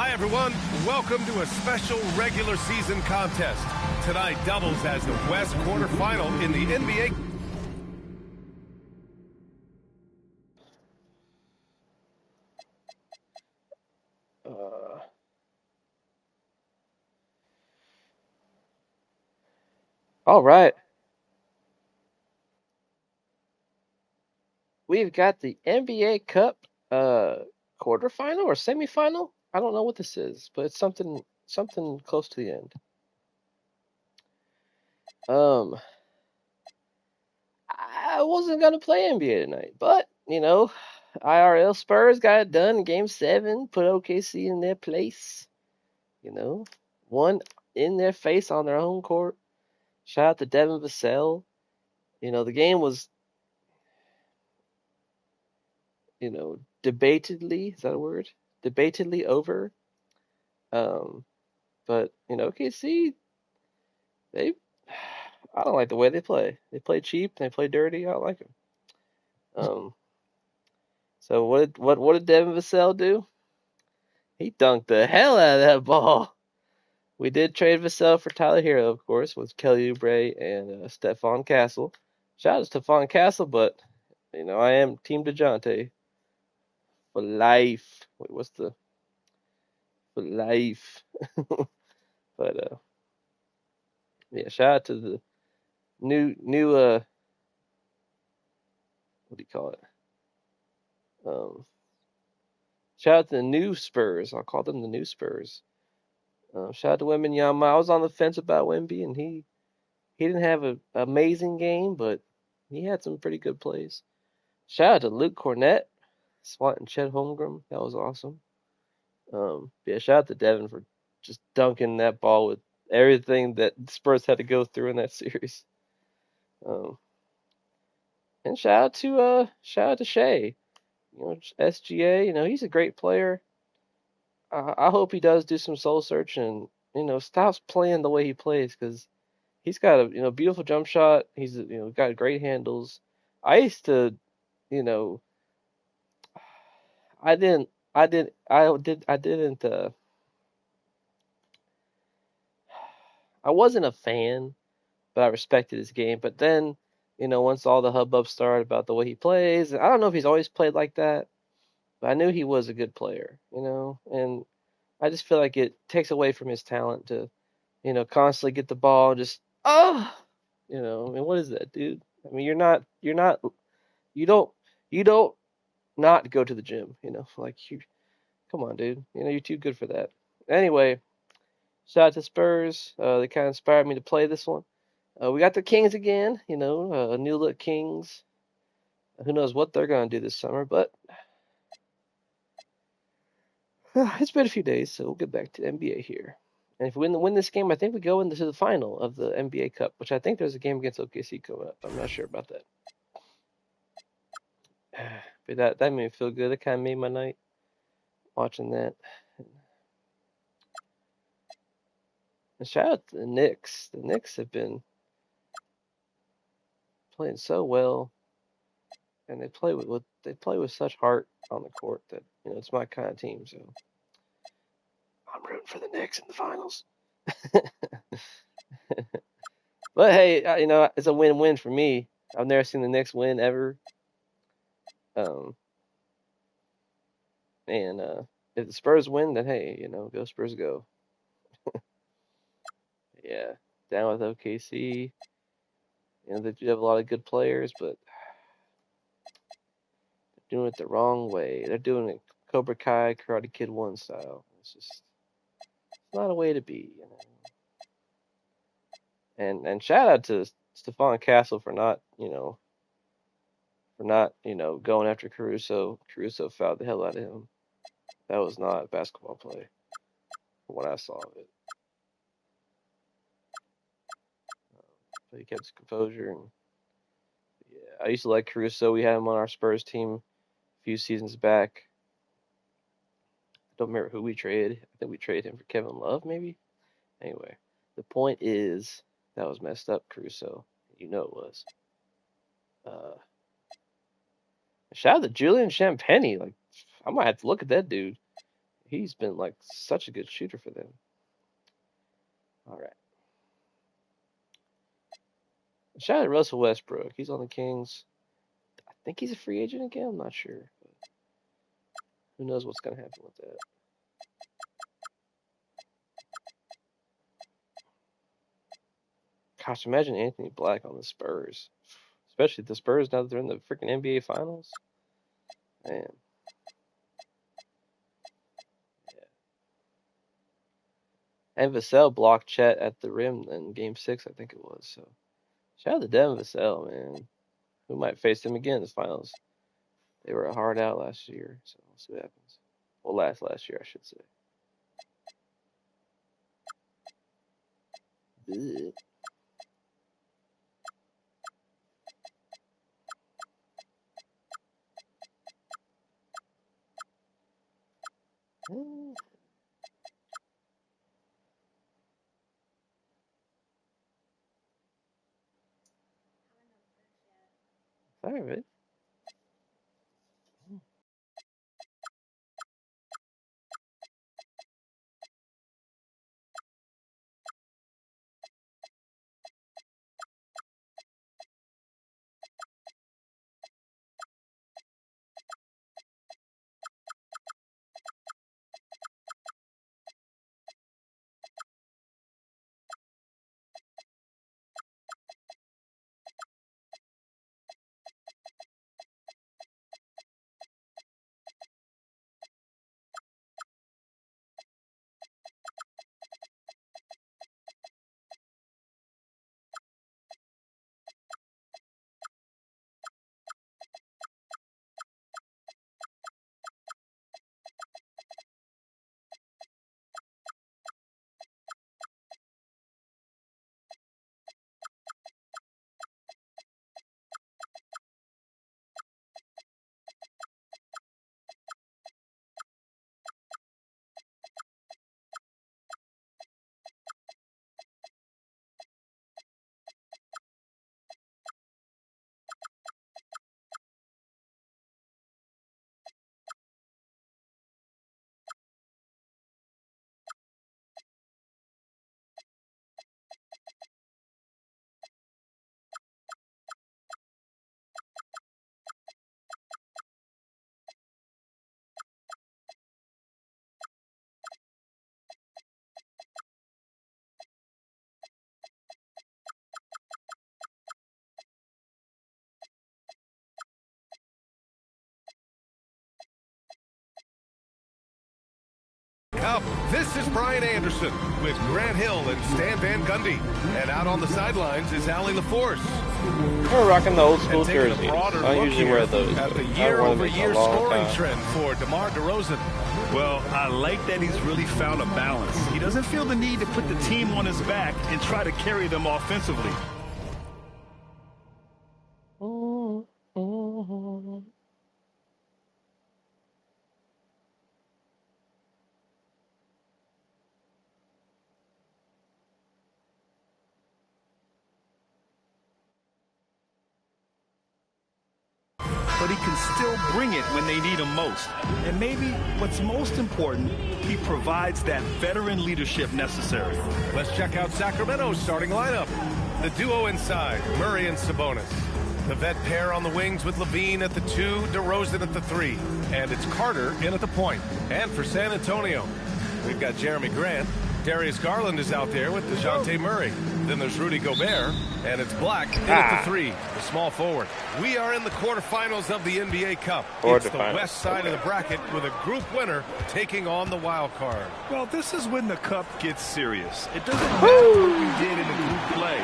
Hi, everyone. Welcome to a special regular season contest. Tonight doubles as the West quarterfinal in the NBA. All right. We've got the NBA Cup quarterfinal or semifinal. I don't know what this is, but it's something close to the end. Um, I wasn't gonna play NBA tonight, but IRL Spurs got it done in Game 7, put OKC in their place. One in their face on their home court. Shout out to Devin Vassell. The game was, debatedly, is that a word? Debatedly over. Um, but OKC, they, I don't like the way they play. They play cheap. They play dirty. I don't like them. Um, so what did Devin Vassell do? He dunked the hell out of that ball. We did trade Vassell for Tyler Hero, of course, with Kelly Oubre and Stephon Castle. Shout out to Stephon Castle, but I am Team DeJounte for life. Wait, what's the for life? But yeah, shout out to the new what do you call it? Um, Shout out to the new Spurs. I'll call them the new Spurs. Shout out to Wembanyama. I was on the fence about Wemby, and he didn't have an amazing game, but he had some pretty good plays. Shout out to Luke Cornett, swatting Chet Holmgren. That was awesome. Yeah, shout out to Devin for just dunking that ball with everything that Spurs had to go through in that series. Um, and shout out to Shea. SGA. He's a great player. I hope he does do some soul searching. Stops playing the way he plays because he's got a beautiful jump shot. He's got great handles. I used to you know I didn't I did I didn't I wasn't a fan, but I respected his game. But then once all the hubbub started about the way he plays, I don't know if he's always played like that, but I knew he was a good player. And I just feel like it takes away from his talent to constantly get the ball and just I mean, what is that, dude? I mean, you don't, you don't not go to the gym, like come on, dude, you're too good for that. Anyway, shout out to Spurs. They kind of inspired me to play this one. We got the Kings again, a new look Kings. Who knows what they're gonna do this summer, but it's been a few days, so we'll get back to NBA here. And if we win this game, I think we go into the final of the NBA Cup, which I think there's a game against OKC coming up. I'm not sure about that. But that made me feel good. It kind of made my night watching that. And shout out to the Knicks. The Knicks have been playing so well, and they play with such heart on the court that it's my kind of team. So I'm rooting for the Knicks in the finals. But hey, it's a win-win for me. I've never seen the Knicks win ever. Um, and if the Spurs win, then hey, go Spurs, go. Yeah, down with OKC. They do have a lot of good players, but they're doing it the wrong way. They're doing it Cobra Kai, Karate Kid 1 style. It's not a way to be. And shout out to Stephon Castle for not going after Caruso. Caruso fouled the hell out of him. That was not a basketball play from what I saw of it. But he kept his composure, and yeah, I used to like Caruso. We had him on our Spurs team a few seasons back. I don't remember who we traded. I think we traded him for Kevin Love, maybe. Anyway, the point is that was messed up, Caruso. It was. Uh, Shout out to Julian Champagny. Like, I might have to look at that dude. He's been like such a good shooter for them. All right. Shout out to Russell Westbrook. He's on the Kings. I think he's a free agent again. I'm not sure. But who knows what's going to happen with that. Gosh, imagine Anthony Black on the Spurs. Especially the Spurs now that they're in the freaking NBA Finals. Man. Yeah. And Vassell blocked Chet at the rim in Game 6, I think it was. So, shout out to Devin Vassell, man. We might face them again in the Finals. They were a hard out last year, so we'll see what happens. Well, last year, I should say. Blech. All right. Cup. This is Brian Anderson with Grant Hill and Stan Van Gundy. And out on the sidelines is Allie LaForce. We're rocking the old school And taking jerseys. a broader I look usually here wear those. at the but I year-over-year wore them a long scoring time. trend for DeMar DeRozan. Well, I like that he's really found a balance. He doesn't feel the need to put the team on his back and try to carry them offensively. But he can still bring it when they need him most. And maybe what's most important, he provides that veteran leadership necessary. Let's check out Sacramento's starting lineup. The duo inside, Murray and Sabonis. The vet pair on the wings with Levine at the 2, DeRozan at the 3. And it's Carter in at the point. And for San Antonio, we've got Jeremy Grant. Darius Garland is out there with DeJounte Murray. Then there's Rudy Gobert, and it's Black in at the 3, the small forward. We are in the quarterfinals of the NBA Cup. It's the west side of the bracket with a group winner taking on the wild card. Well, this is when the cup gets serious. It doesn't matter what we did in the group play.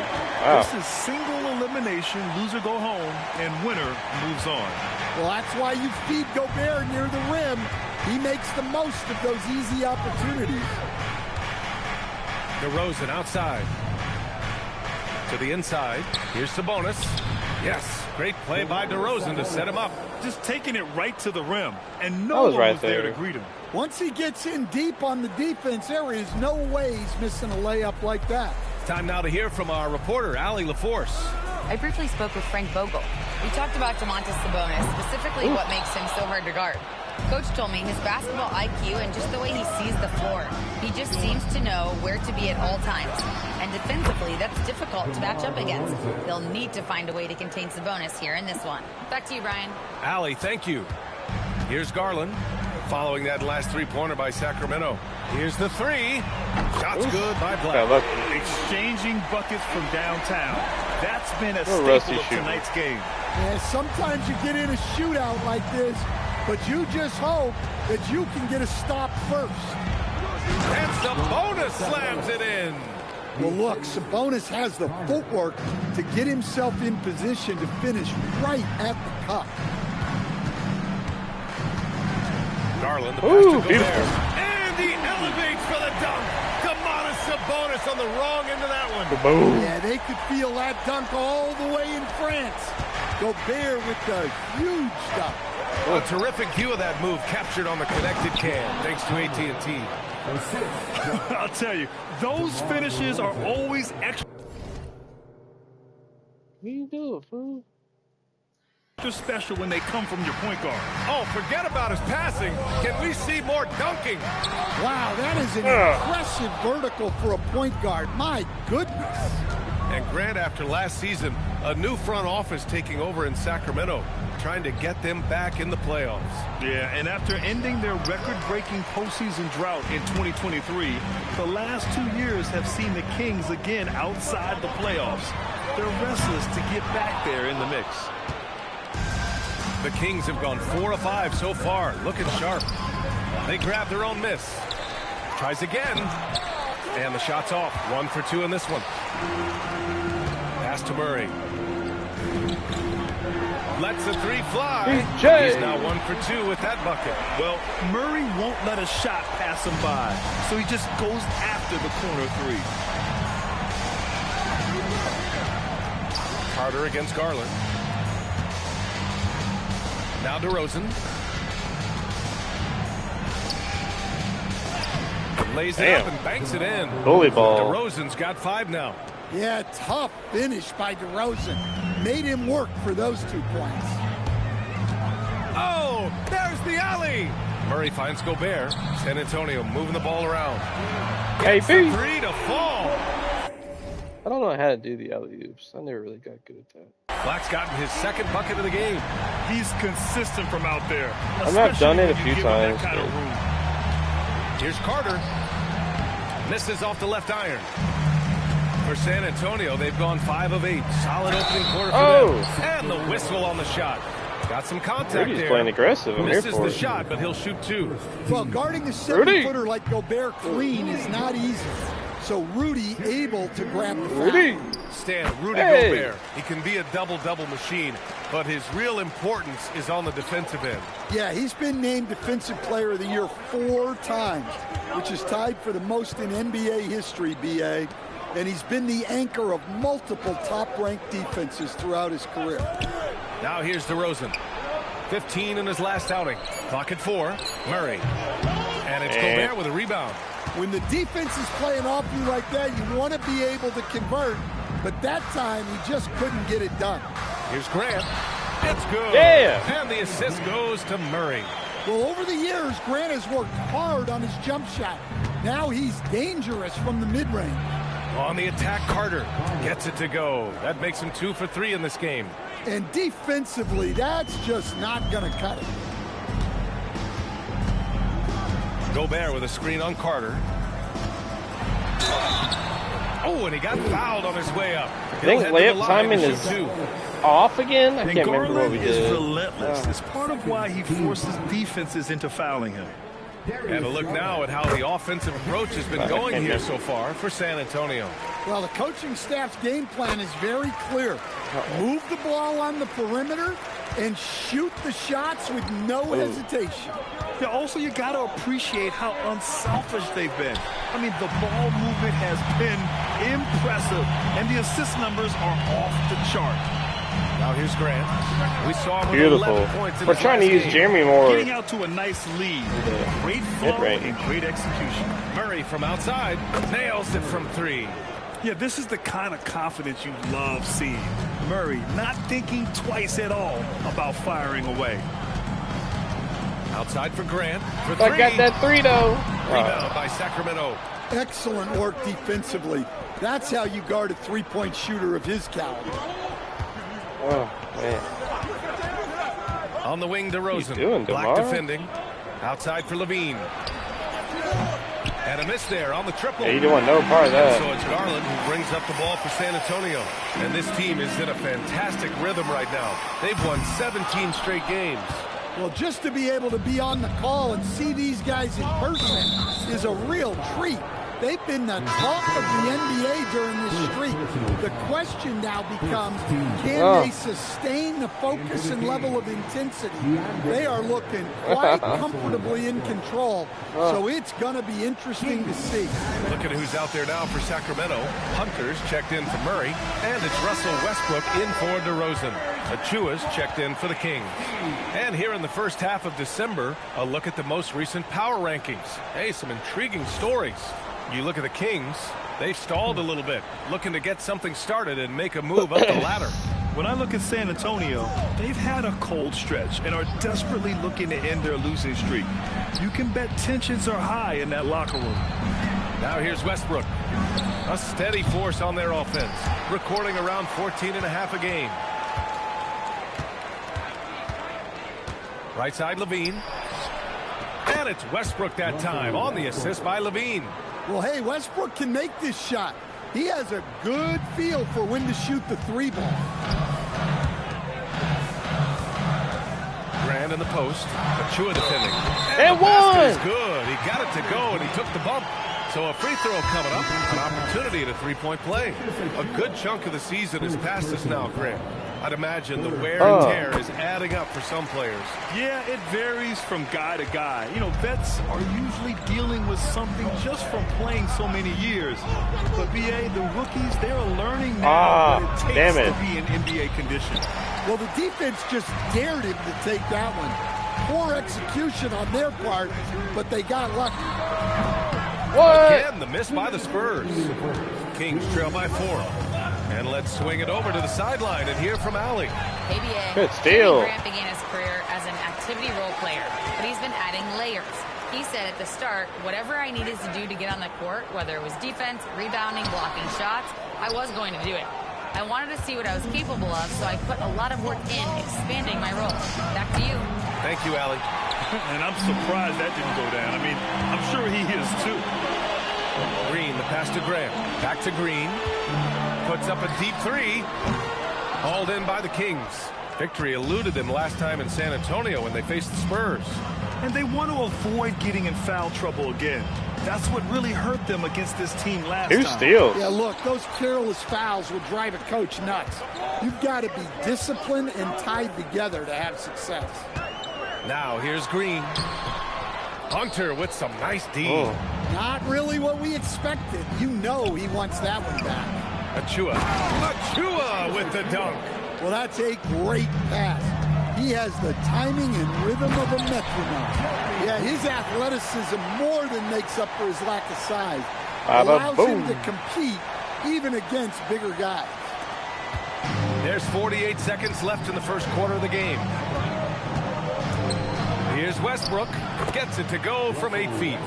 This is single elimination, loser go home, and winner moves on. Well, that's why you feed Gobert near the rim. He makes the most of those easy opportunities. DeRozan outside. To the inside. Here's Sabonis. Yes, great play by DeRozan to set him up. Just taking it right to the rim, and no one was there to greet him. Once he gets in deep on the defense, there is no way he's missing a layup like that. Time now to hear from our reporter, Allie LaForce. I briefly spoke with Frank Vogel. We talked about Domantas Sabonis, specifically what makes him so hard to guard. Coach told me his basketball IQ and just the way he sees the floor. He just seems to know where to be at all times. And defensively, that's difficult to match up against. They'll need to find a way to contain Sabonis here in this one. Back to you, Brian. Allie, thank you. Here's Garland, following that last three-pointer by Sacramento. Here's the three. Shots good by Black. Exchanging buckets from downtown. That's been a staple of tonight's game. Yeah, sometimes you get in a shootout like this, but you just hope that you can get a stop first. And Sabonis slams it in. Well, look, Sabonis has the footwork to get himself in position to finish right at the cup. Garland, the pass to Gobert. And he elevates for the dunk. Domantas Sabonis on the wrong end of that one. Boom. Yeah, they could feel that dunk all the way in France. Gobert with the huge dunk. A terrific view of that move captured on the connected cam, thanks to AT&T. I'll tell you, those finishes are always extra. What you doing, fool? Special when they come from your point guard. Oh, forget about his passing. Can we see more dunking? Wow, that is an impressive vertical for a point guard. My goodness. And Grant, after last season, a new front office taking over in Sacramento, trying to get them back in the playoffs. Yeah, and after ending their record-breaking postseason drought in 2023, the last 2 years have seen the Kings again outside the playoffs. They're restless to get back there in the mix. The Kings have gone 4 of 5 so far, looking sharp. They grab their own miss. Tries again. And the shot's off. 1 for 2 in this one. Pass to Murray. Lets the three fly. He's now 1 for 2 with that bucket. Well, Murray won't let a shot pass him by, so he just goes after the corner three. Carter against Garland. Now DeRozan. Lays it up and banks it in. Bully ball. DeRozan's got 5 now. Yeah, tough finish by DeRozan. Made him work for those 2 points. Oh, there's the alley. Murray finds Gobert. San Antonio moving the ball around. Gets the 3 to fall. I don't know how to do the alley-oops. I never really got good at that. Black's gotten his 2nd bucket of the game. He's consistent from out there. I've done it a few times. Here's Carter. Misses off the left iron. For San Antonio, they've gone 5 of 8. Solid opening quarter for them. And the whistle on the shot. Got some contact Rudy's there. playing aggressive. I'm Misses here for the shot, but he'll shoot 2. Well, guarding a 7-footer like Gobert clean is not easy. So Rudy able to grab the foul. Rudy Gobert. He can be a double-double machine, but his real importance is on the defensive end. Yeah, he's been named Defensive Player of the Year 4 times, which is tied for the most in NBA history, BA. And he's been the anchor of multiple top-ranked defenses throughout his career. Now here's DeRozan. 15 in his last outing. Clock at 4. Murray. And it's Gobert with a rebound. When the defense is playing off you like that, you want to be able to convert. But that time, he just couldn't get it done. Here's Grant. It's good. Yeah. And the assist goes to Murray. Well, over the years, Grant has worked hard on his jump shot. Now he's dangerous from the mid-range. On the attack, Carter gets it to go. That makes him 2 for 3 in this game. And defensively, that's just not going to cut it. Gobert with a screen on Carter. Oh, and he got fouled on his way up. I think layup timing is off again. I can't remember what we did. Is relentless. It's part of why he forces defenses into fouling him. And a look now at how the offensive approach has been going here so far for San Antonio. Well, the coaching staff's game plan is very clear. Move the ball on the perimeter and shoot the shots with no hesitation. Yeah, also, you got to appreciate how unselfish they've been. I mean, the ball movement has been impressive, and the assist numbers are off the chart. Now here's Grant. We saw him with Beautiful. 11 points in We're his trying to last use game. Jeremy more. Getting out to a nice lead. Great flow and great execution. Murray from outside nails it from 3. Yeah, this is the kind of confidence you love seeing. Murray not thinking twice at all about firing away. Outside for Grant for I three. got that 3 though. Rebound by Sacramento. Excellent work defensively. That's how you guard a three-point shooter of his caliber. Oh man. On the wing, DeRozan. doing, Black DeMar? defending. Outside for Levine. And a miss there on the triple. Yeah, you don't want no part of that. So it's Garland who brings up the ball for San Antonio. And this team is in a fantastic rhythm right now. They've won 17 straight games. Well, just to be able to be on the call and see these guys in person is a real treat. They've been the talk of the NBA during this streak. The question now becomes, can they sustain the focus and level of intensity? They are looking quite comfortably in control, so it's going to be interesting to see. Look at who's out there now for Sacramento. Hunter's checked in for Murray, and it's Russell Westbrook in for DeRozan. Achua's checked in for the Kings. And here in the first half of December, a look at the most recent power rankings. Hey, some intriguing stories. You look at the Kings, they've stalled a little bit, looking to get something started and make a move up the ladder. When I look at San Antonio, they've had a cold stretch and are desperately looking to end their losing streak. You can bet tensions are high in that locker room. Now here's Westbrook. A steady force on their offense, recording around 14.5 a game. Right side, Levine. And it's Westbrook that time on the assist by Levine. Well, hey, Westbrook can make this shot. He has a good feel for when to shoot the three ball. Grant in the post. Achua defending. And the basket is one! good. He got it to go, and he took the bump. So a free throw coming up. An opportunity at a three-point play. A good chunk of the season is past us now, Grant. I'd imagine the wear and tear is adding up for some players. Yeah, it varies from guy to guy. You know, vets are usually dealing with something just from playing so many years. But, B.A., the rookies, they're learning now what it takes to be in NBA condition. Well, the defense just dared him to take that one. Poor execution on their part, but they got lucky. What? Again, the miss by the Spurs. Kings trail by 4. And let's swing it over to the sideline and hear from Allie. KBA. Good steal. Grant began his career as an activity role player, but he's been adding layers. He said at the start, whatever I needed to do to get on the court, whether it was defense, rebounding, blocking shots, I was going to do it. I wanted to see what I was capable of, so I put a lot of work in expanding my role. Back to you. Thank you, Allie. And I'm surprised that didn't go down. I mean, I'm sure he is too. Green, the pass to Grant. Back to Green. Puts up a deep three. Hauled in by the Kings. Victory eluded them last time in San Antonio when they faced the Spurs. And they want to avoid getting in foul trouble again. That's what really hurt them against this team last time. 2 steals. Yeah, look, those careless fouls will drive a coach nuts. You've got to be disciplined and tied together to have success. Now here's Green. Hunter with some nice D. Not really what we expected. You know he wants that one back. Achua with the dunk. Well, that's a great pass. He has the timing and rhythm of a metronome. Yeah, his athleticism more than makes up for his lack of size. Allows him to compete even against bigger guys. There's 48 seconds left in the first quarter of the game. Here's Westbrook. Gets it to go from 8 feet.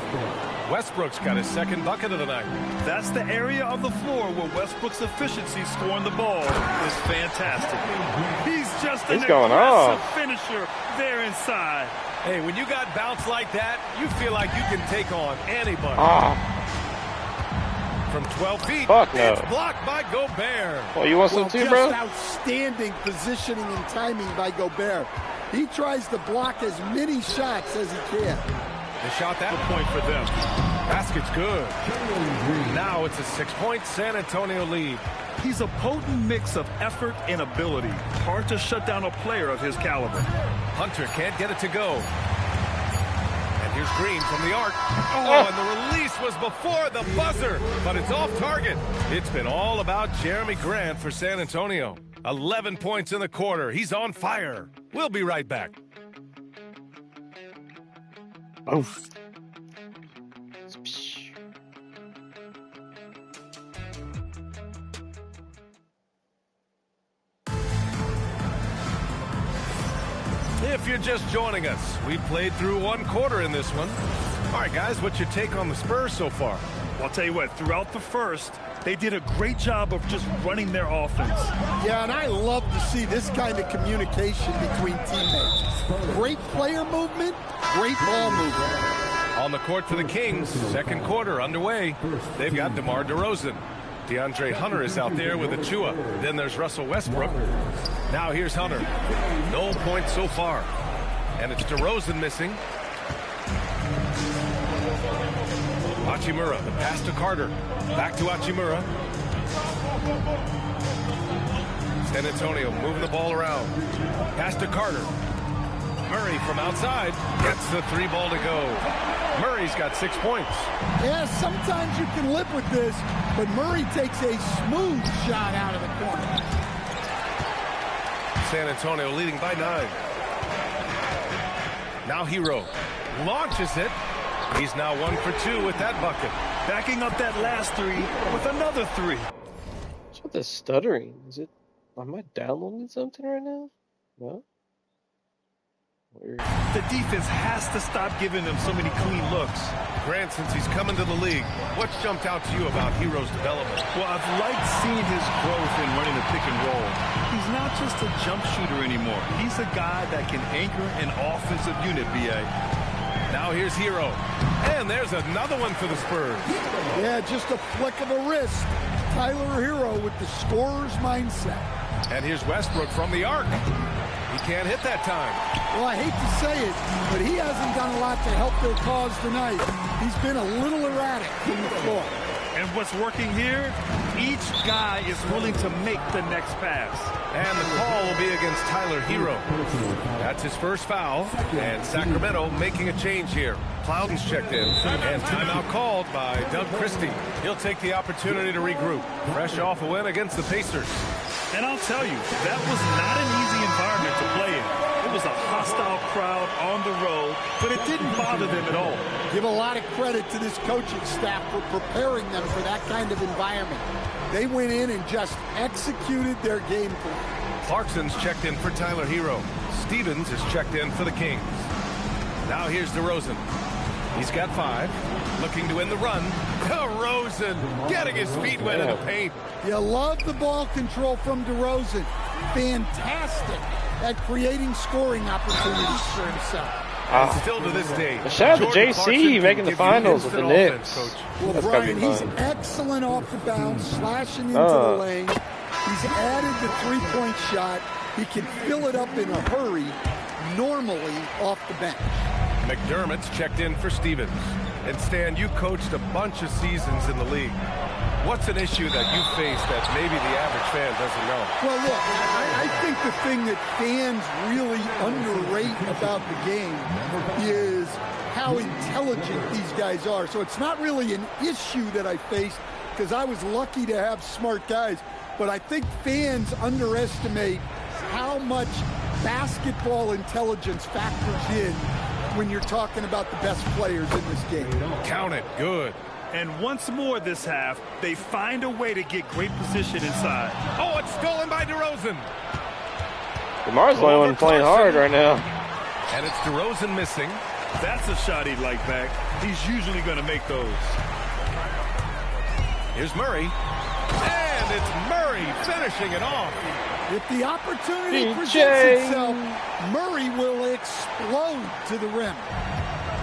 Westbrook's got his second bucket of the night. That's the area of the floor where Westbrook's efficiency scoring the ball is fantastic. He's just an aggressive finisher there inside. Hey, when you got bounce like that, you feel like you can take on anybody. From 12 feet, it's blocked by Gobert. Oh, you want some too, bro? Outstanding positioning and timing by Gobert. He tries to block as many shots as he can. They shot that point for them. Basket's good. Now it's a 6-point San Antonio lead. He's a potent mix of effort and ability. Hard to shut down a player of his caliber. Hunter can't get it to go. And here's Green from the arc. Oh, and the release was before the buzzer, but it's off target. It's been all about Jeremy Grant for San Antonio. 11 points in the quarter. He's on fire. We'll be right back. If you're just joining us, we played through one quarter in this one. All right, guys, what's your take on the Spurs so far? Well, I'll tell you what, throughout the first, they did a great job of just running their offense. Yeah, and I love to see this kind of communication between teammates. Great player movement, great ball movement. On the court for the Kings, second quarter underway. They've got DeMar DeRozan. DeAndre Hunter is out there with Achua. Then there's Russell Westbrook. Now here's Hunter. No points so far. And it's DeRozan missing. Hachimura, the pass to Carter. Back to Hachimura. San Antonio moving the ball around. Pass to Carter. Murray from outside gets the three ball to go. Murray's got 6 points. Yeah, sometimes you can live with this, but Murray takes a smooth shot out of the corner. San Antonio leading by 9. Now Hero launches it. He's now 1 for 2 with that bucket. Backing up that last three with another three. What's with the stuttering? Am I downloading something right now? No? Weird. The defense has to stop giving them so many clean looks. Grant, since he's coming to the league, what's jumped out to you about Hero's development? Well, I've liked seeing his growth in running the pick and roll. He's not just a jump shooter anymore. He's a guy that can anchor an offensive unit, B.A. Now here's Hero. And there's another one for the Spurs. Yeah, just a flick of a wrist. Tyler Hero with the scorer's mindset. And here's Westbrook from the arc. He can't hit that time. Well, I hate to say it, but he hasn't done a lot to help their cause tonight. He's been a little erratic from the floor. And what's working here, each guy is willing to make the next pass. And the call will be against Tyler Hero. That's his first foul. And Sacramento making a change here. Plowden's checked in. And timeout called by Doug Christie. He'll take the opportunity to regroup. Fresh off a win against the Pacers. And I'll tell you, that was not an easy environment to play in. It was a hostile crowd on the road, but it didn't bother them at all. Give a lot of credit to this coaching staff for preparing them for that kind of environment. They went in and just executed their game plan. Clarkson's checked in for Tyler Hero. Stevens is checked in for the Kings. Now here's DeRozan. He's got 5. Looking to win the run. DeRozan getting his feet wet in the paint. You love the ball control from DeRozan. Fantastic at creating scoring opportunities for himself. Still to this day. Shout out to JC making the finals with the Knicks. Well, That's Brian, gotta he's be fun. excellent off the bounce, slashing into the lane. He's added the three-point shot. He can fill it up in a hurry, normally off the bench. McDermott's checked in for Stevens. And Stan, you coached a bunch of seasons in the league. What's an issue that you face that maybe the average fan doesn't know? Well, look, I think the thing that fans really underrate about the game is how intelligent these guys are. So it's not really an issue that I face because I was lucky to have smart guys. But I think fans underestimate how much basketball intelligence factors in when you're talking about the best players in this game. Count it. Good. And once more this half, they find a way to get great position inside. Oh, it's stolen by DeRozan. DeMar's the only one playing hard right now. And it's DeRozan missing. That's a shot he'd like back. He's usually going to make those. Here's Murray. And it's Murray finishing it off. If the opportunity presents itself, Murray will explode to the rim.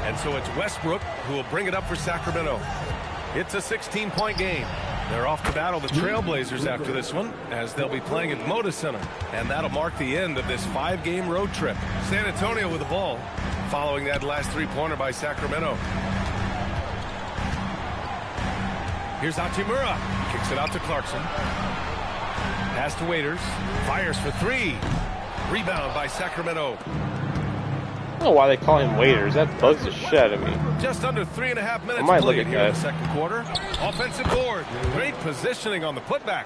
And so it's Westbrook who will bring it up for Sacramento. It's a 16-point game. They're off to battle the Trailblazers after this one, as they'll be playing at Moda Center. And that'll mark the end of this 5-game road trip. San Antonio with the ball, following that last three-pointer by Sacramento. Here's Hachimura. Kicks it out to Clarkson. Pass to Waiters. Fires for 3. Rebound by Sacramento. I don't know why they call him waiters. That bugs the shit out of me. Just under 3.5 minutes might played look at here in the that. second quarter. Offensive board. Great positioning on the putback.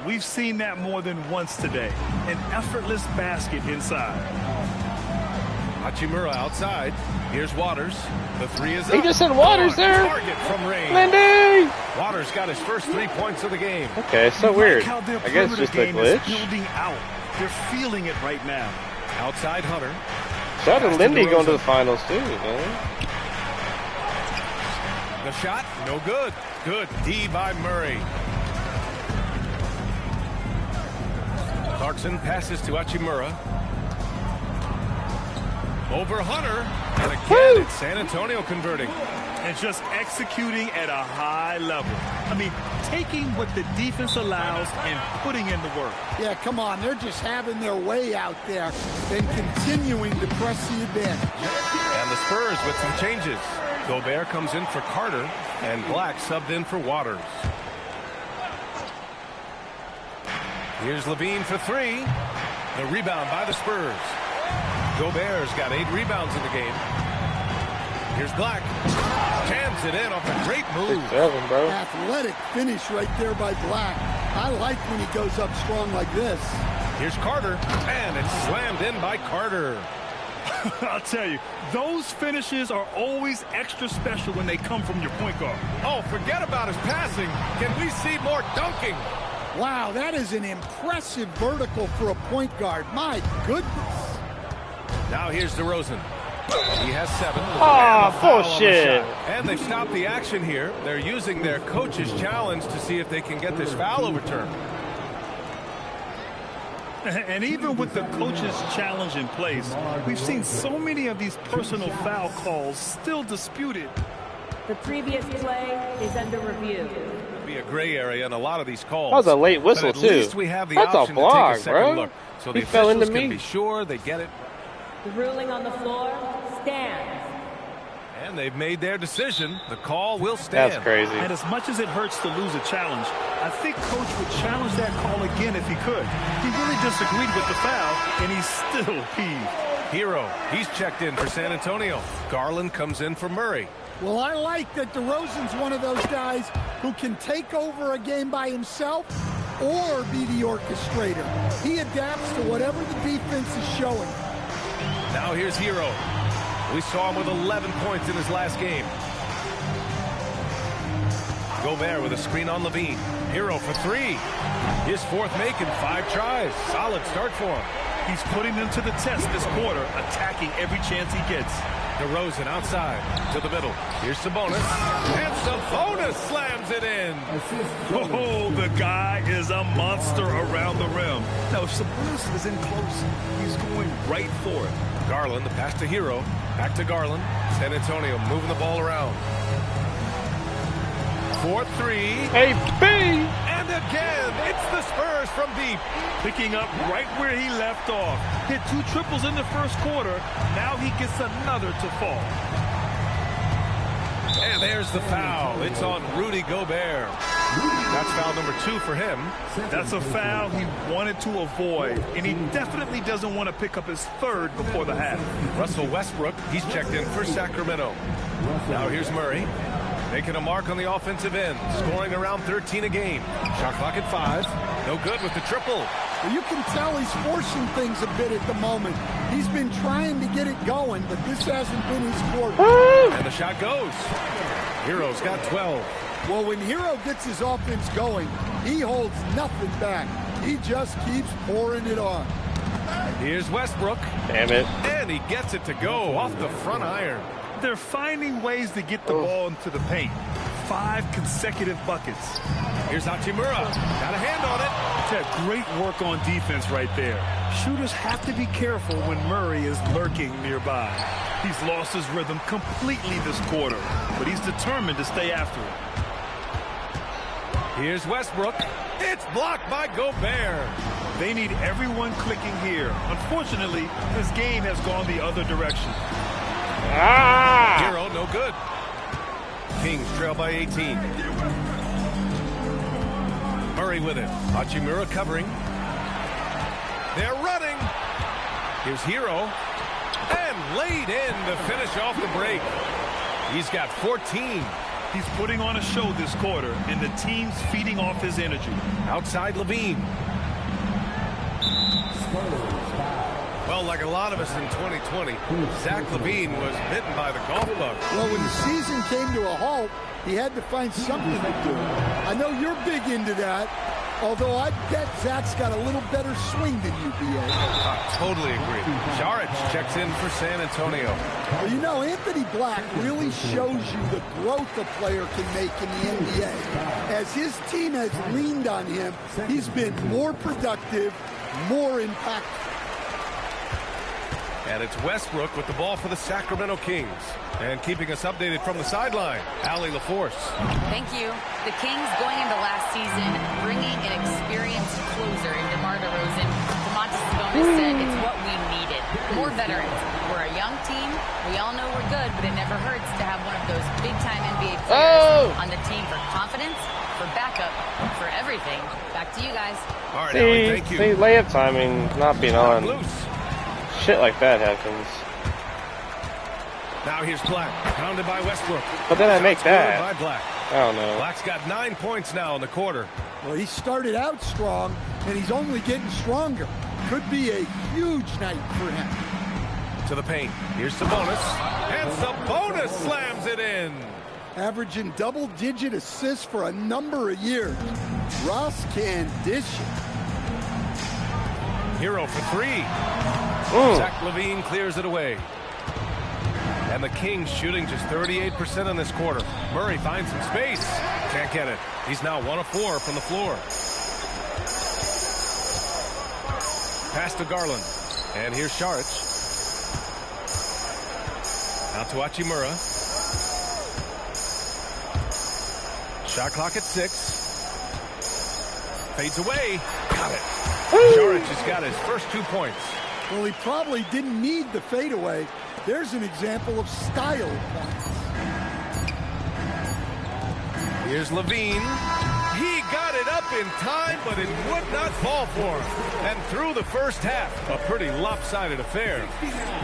We've seen that more than once today. An effortless basket inside. Hachimura outside. Here's Waters. The 3 is up. He just said Waters there. Target from range. Lindy! Waters got his first 3 points of the game. Okay, so weird. Like how their I guess it's just a perimeter game is glitch. building out. They're feeling it right now. Outside Hunter. Shout out to Lindy going to the finals too, man. The shot, no good. Good D by Murray. Clarkson passes to Hachimura. Over Hunter. And again, it's San Antonio converting. And just executing at a high level. I mean, taking what the defense allows and putting in the work. Yeah, come on. They're just having their way out there and continuing to press the advantage. And the Spurs with some changes. Gobert comes in for Carter, and Black subbed in for Waters. Here's Levine for three. The rebound by the Spurs. Gobert's got 8 rebounds in the game. Here's Black. Jams it in off a great move. Bro. Athletic finish right there by Black. I like when he goes up strong like this. Here's Carter, and it's slammed in by Carter. I'll tell you, those finishes are always extra special when they come from your point guard. Oh, forget about his passing. Can we see more dunking? Wow, that is an impressive vertical for a point guard. My goodness. Now here's DeRozan. He has 7. Oh, bullshit. And they've stopped the action here. They're using their coach's challenge to see if they can get this foul overturned. And even with the coach's challenge in place, we've seen so many of these personal foul calls still disputed. The previous play is under review. It'll be a gray area in a lot of these calls. That was a late whistle, but at too. least we have the That's option a block, to take a second bro. look. So He the fell into officials can me. be sure they get it. The ruling on the floor stands. And they've made their decision. The call will stand. That's crazy. And as much as it hurts to lose a challenge, I think Coach would challenge that call again if he could. He really disagreed with the foul, and he's still peeved. Hero, he's checked in for San Antonio. Garland comes in for Murray. Well, I like that DeRozan's one of those guys who can take over a game by himself or be the orchestrator. He adapts to whatever the defense is showing. Now here's Hero. We saw him with 11 points in his last game. Gobert with a screen on Levine. Hero for 3. His 4th make in 5 tries. Solid start for him. He's putting them to the test this quarter, attacking every chance he gets. DeRozan outside to the middle. Here's Sabonis. And Sabonis slams it in. Oh, the guy is a monster around the rim. Now, if Sabonis is in close, he's going right for it. Garland, the pass to Hero. Back to Garland. San Antonio moving the ball around. 4-3. Hey, B! And again, it's the Spurs from deep. Picking up right where he left off. Hit 2 triples in the first quarter. Now he gets another to fall. And there's the foul. It's on Rudy Gobert. That's foul number 2 for him. That's a foul he wanted to avoid, and he definitely doesn't want to pick up his 3rd before the half. Russell Westbrook, he's checked in for Sacramento. Now here's Murray. Making a mark on the offensive end, scoring around 13 a game. Shot clock at 5. No good with the triple. Well, you can tell he's forcing things a bit at the moment. He's been trying to get it going, but this hasn't been his quarter. And the shot goes. Hero's got 12. Well, when Hero gets his offense going, he holds nothing back. He just keeps pouring it on. Here's Westbrook. Damn it. And he gets it to go off the front iron. They're finding ways to get the ball into the paint. 5 consecutive buckets. Here's Hachimura. Got a hand on it. That's great work on defense right there. Shooters have to be careful when Murray is lurking nearby. He's lost his rhythm completely this quarter, but he's determined to stay after it. Here's Westbrook. It's blocked by Gobert. They need everyone clicking here. Unfortunately, his game has gone the other direction. Hero, no good. Kings trail by 18. Murray with it. Hachimura covering. They're running. Here's Hero. And laid in to finish off the break. He's got 14. He's putting on a show this quarter, and the team's feeding off his energy. Outside Levine. Well, like a lot of us in 2020, Zach LaVine was bitten by the golf bug. Well, when the season came to a halt, he had to find something to do. I know you're big into that. Although I bet Zach's got a little better swing than you, B.A. Totally agree. Saric checks in for San Antonio. Well, you know, Anthony Black really shows you the growth a player can make in the NBA. As his team has leaned on him, he's been more productive, more impactful. And it's Westbrook with the ball for the Sacramento Kings. And keeping us updated from the sideline, Allie LaForce. Thank you. The Kings going into last season, bringing an experienced closer in DeMar DeRozan. Domantas Sabonis said it's what we needed. More veterans. We're a young team. We all know we're good, but it never hurts to have one of those big-time NBA players on the team for confidence, for backup, for everything. Back to you guys. All right, Allie, thank you. See, layup timing not being on. Loose. Shit like that happens. Now here's Black, pounded by Westbrook. But then I make that. By Black. I don't know. Black's got 9 points now in the quarter. Well, he started out strong, and he's only getting stronger. Could be a huge night for him. To the paint. Here's Sabonis. And Sabonis slams it in. Averaging double-digit assists for a number of years. Ross can dish it. Hero for 3. Zach LaVine clears it away. And the Kings shooting just 38% in this quarter. Murray finds some space. Can't get it. He's now 1 of 4 from the floor. Pass to Garland. And here's Saric. Out to Hachimura. Shot clock at 6. Fades away. Got it. Saric has got his first 2 points. Well, he probably didn't need the fadeaway. There's an example of style points. Here's LaVine. He got it up in time, but it would not fall for him. And through the first half, a pretty lopsided affair.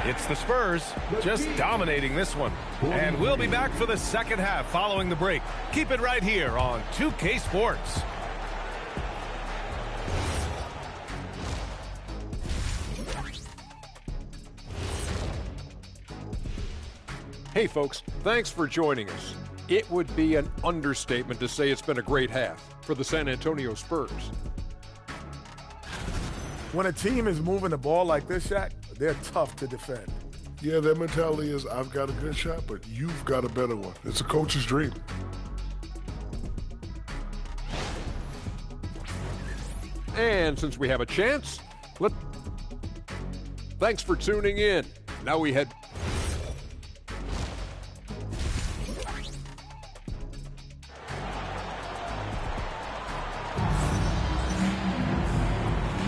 It's the Spurs just dominating this one. And we'll be back for the second half following the break. Keep it right here on 2K Sports. Hey folks, thanks for joining us. It would be an understatement to say it's been a great half for the San Antonio Spurs. When a team is moving the ball like this, Shaq, they're tough to defend. Yeah, their mentality is, I've got a good shot, but you've got a better one. It's a coach's dream. And since we have a chance, thanks for tuning in. Now we head...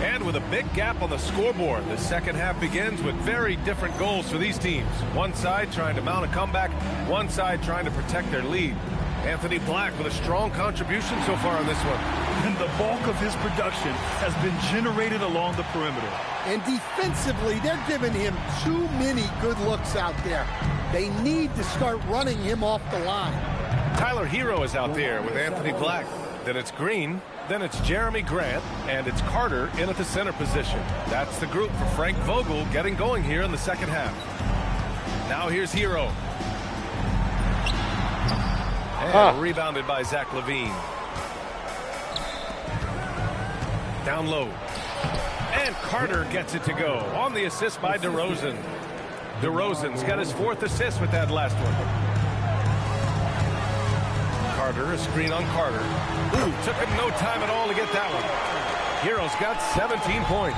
And with a big gap on the scoreboard, the second half begins with very different goals for these teams. One side trying to mount a comeback, one side trying to protect their lead. Anthony Black with a strong contribution so far on this one. And the bulk of his production has been generated along the perimeter. And defensively, they're giving him too many good looks out there. They need to start running him off the line. Tyler Hero is out there with Anthony Black. Then it's Green, then it's Jeremy Grant, and it's Carter in at the center position. That's the group for Frank Vogel getting going here in the second half. Now here's Hero. And rebounded by Zach LaVine. Down low. And Carter gets it to go on the assist by DeRozan. DeRozan's got his 4th assist with that last one. Carter, a screen on Carter. Ooh, took him no time at all to get that one. Hero's got 17 points.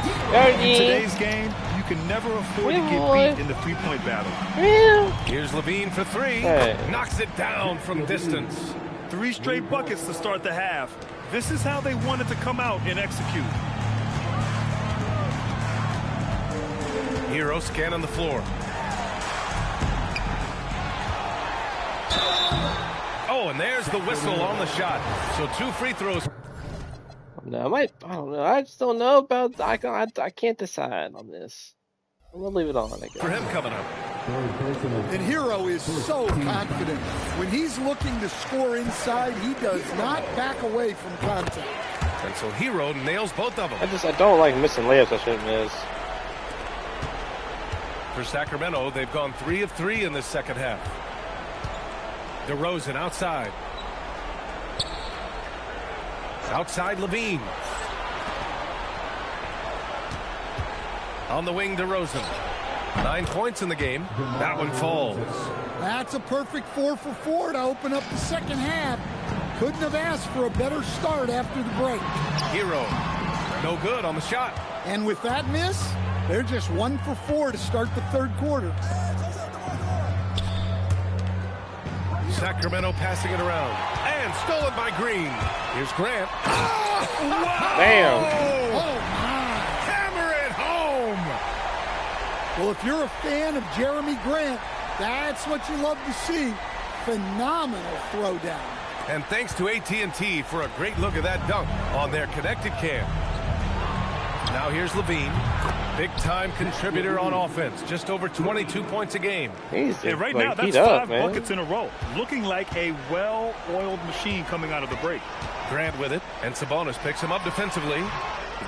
In today's game, you can never afford to get beat in the three-point battle. Here's LaVine for 3. Knocks it down from distance. 3 straight buckets to start the half. This is how they wanted to come out and execute. Hero scanning the floor. Oh, and there's the whistle on the shot. So 2 free throws. No, I don't know. I just don't know about. I can't decide on this. I'm gonna leave it on, I guess. For him coming up. And Hero is so confident. When he's looking to score inside, he does not back away from contact. And so Hero nails both of them. I don't like missing layups I shouldn't miss. For Sacramento, they've gone 3 of 3 in this second half. DeRozan outside. Outside Levine. On the wing, DeRozan. 9 points in the game. That one falls. That's a perfect 4 for 4 to open up the second half. Couldn't have asked for a better start after the break. Hero. No good on the shot. And with that miss, they're just 1 for 4 to start the third quarter. Sacramento passing it around. And stolen by Green. Here's Grant. Damn. Oh, my. Hammer it home. Well, if you're a fan of Jeremy Grant, that's what you love to see. Phenomenal throwdown. And thanks to AT&T for a great look at that dunk on their connected cam. Now here's Levine. Big-time contributor on offense. Just over 22 points a game. Right now, that's 5 buckets in a row. Looking like a well-oiled machine coming out of the break. Grant with it, and Sabonis picks him up defensively.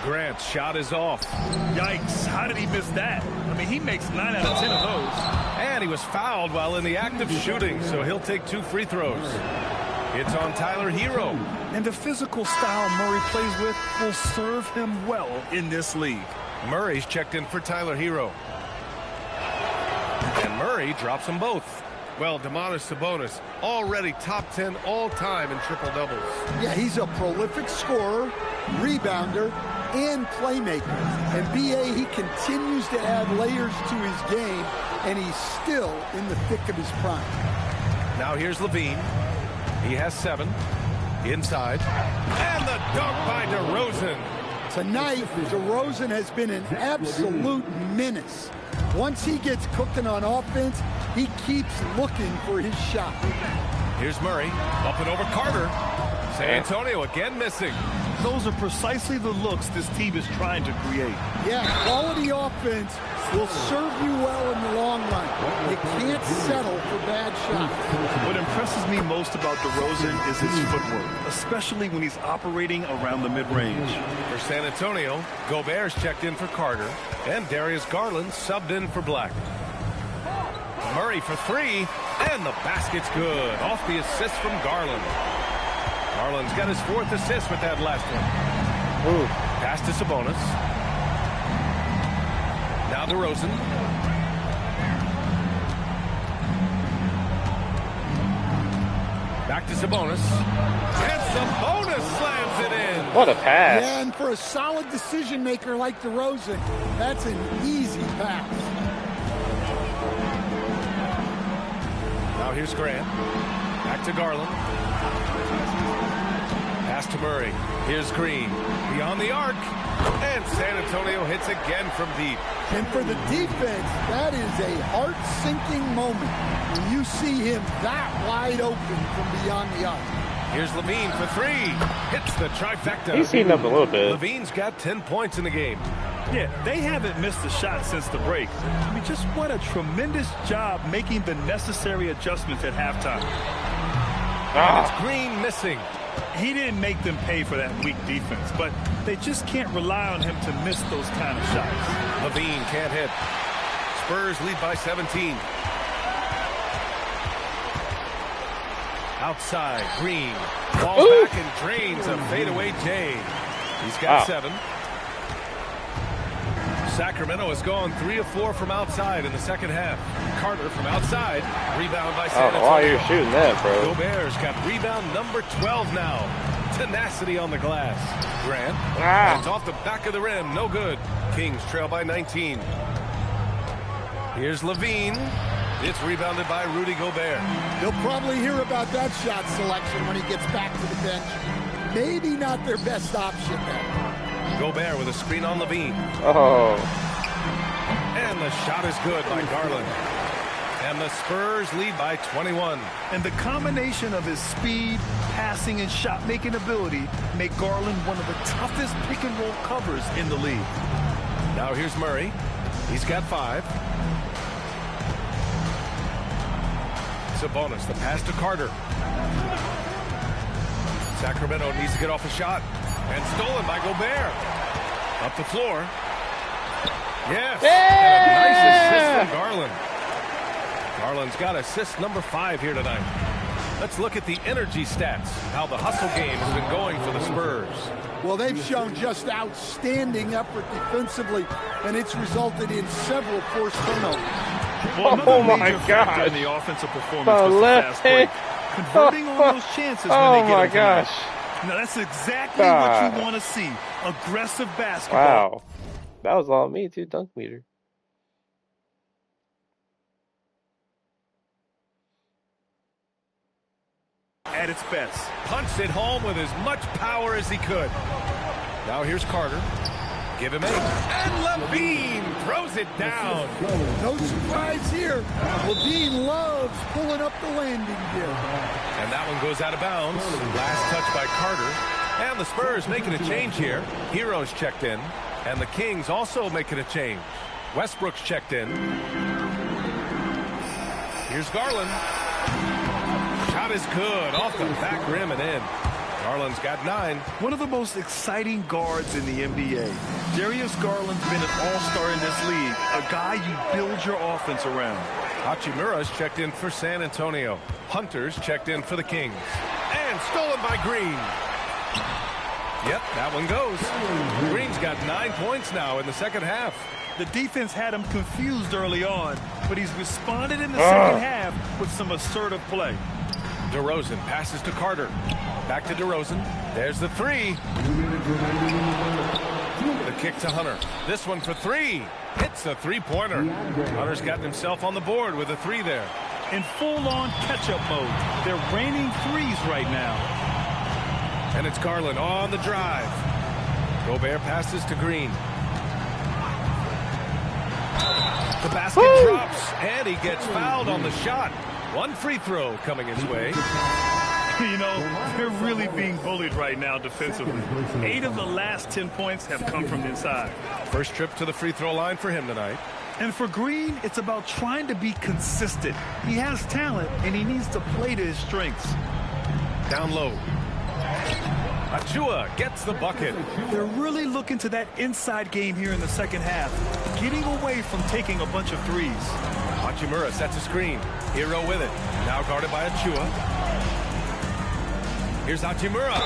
Grant's shot is off. Yikes. How did he miss that? I mean, he makes 9 out of 10 of those. And he was fouled while in the act of shooting, so he'll take 2 free throws. It's on Tyler Hero. And the physical style Murray plays with will serve him well in this league. Murray's checked in for Tyler Hero. And Murray drops them both. Well, Domantas Sabonis already top 10 all-time in triple-doubles. Yeah, he's a prolific scorer, rebounder, and playmaker. And B.A., he continues to add layers to his game, and he's still in the thick of his prime. Now here's Levine. He has 7. Inside. And the dunk by DeRozan. Tonight, DeRozan has been an absolute menace. Once he gets cooking on offense, he keeps looking for his shot. Here's Murray. Up and over Carter. San Antonio again missing. Those are precisely the looks this team is trying to create. Yeah, quality offense will serve you well in the long run. You can't settle for bad shots. What impresses me most about DeRozan is his footwork, especially when he's operating around the mid-range. For San Antonio, Gobert's checked in for Carter, and Darius Garland subbed in for Black. Murray for 3, and the basket's good. Off the assist from Garland. Garland's got his 4th assist with that last one. Ooh. Pass to Sabonis. Now DeRozan. Back to Sabonis. And Sabonis slams it in. What a pass. Yeah, and for a solid decision maker like DeRozan, that's an easy pass. Now here's Grant. Back to Garland. Pass to Murray. Here's Green. Beyond the arc. And San Antonio hits again from deep. And for the defense, that is a heart-sinking moment when you see him that wide open from beyond the arc. Here's Levine for 3. Hits the trifecta. He's heating up a little bit. Levine's got 10 points in the game. Yeah, they haven't missed a shot since the break. I mean, just what a tremendous job making the necessary adjustments at halftime. And it's Green missing. He didn't make them pay for that weak defense, but they just can't rely on him to miss those kind of shots. Levine can't hit. Spurs lead by 17. Outside, Green. Falls back and drains a fadeaway J. He's got 7. Sacramento has gone 3 of 4 from outside in the second half. Carter from outside. Rebound by San Antonio. Why are you shooting that, bro? Gobert's got rebound number 12 now. Tenacity on the glass. Grant. It's off the back of the rim. No good. Kings trail by 19. Here's Levine. It's rebounded by Rudy Gobert. You'll probably hear about that shot selection when he gets back to the bench. Maybe not their best option there. Gobert with a screen on Levine. Oh. And the shot is good by Garland. And the Spurs lead by 21. And the combination of his speed, passing, and shot-making ability make Garland one of the toughest pick-and-roll covers in the league. Now here's Murray. He's got 5. Sabonis, the pass to Carter. Sacramento needs to get off a shot. And stolen by Gobert. Up the floor. Yes. And a nice assist from Garland. Garland's got assist number 5 here tonight. Let's look at the energy stats, how the hustle game has been going for the Spurs. Well, they've shown just outstanding effort defensively, and it's resulted in several forced turnovers. Well, Oh my factor in gosh. the offensive performance The was the left fast break. hand. Converting on those chances when Oh they get my them tonight. gosh. Now, that's exactly God. what you want to see. Aggressive basketball. Wow. That was all me, too. Dunk meter. At its best. Punched it home with as much power as he could. Now here's Carter. Give him 8. And Levine throws it down. No surprise here. Levine loves pulling up the landing gear. And that one goes out of bounds. Last touch by Carter. And the Spurs making a change here. Hero's checked in. And the Kings also making a change. Westbrook's checked in. Here's Garland. Shot is good. Off the back rim and in. Garland's got 9. One of the most exciting guards in the NBA. Darius Garland's been an all-star in this league. A guy you build your offense around. Hachimura's checked in for San Antonio. Hunter's checked in for the Kings. And stolen by Green. Yep, that one goes. Green's got 9 points now in the second half. The defense had him confused early on, but he's responded in the second half with some assertive play. DeRozan passes to Carter. Back to DeRozan. There's the 3. The kick to Hunter. This one for 3. Hits the three-pointer. Hunter's gotten himself on the board with a 3 there. In full-on catch-up mode. They're raining threes right now. And it's Garland on the drive. Gobert passes to Green. The basket drops, and he gets fouled on the shot. One free throw coming his way. You know, they're really being bullied right now defensively. 8 of the last 10 points have come from inside. First trip to the free throw line for him tonight. And for Green, it's about trying to be consistent. He has talent, and he needs to play to his strengths. Down low. Achua gets the bucket. They're really looking to that inside game here in the second half, getting away from taking a bunch of threes. Hachimura sets a screen. Hero with it. Now guarded by Achua. Here's Hachimura.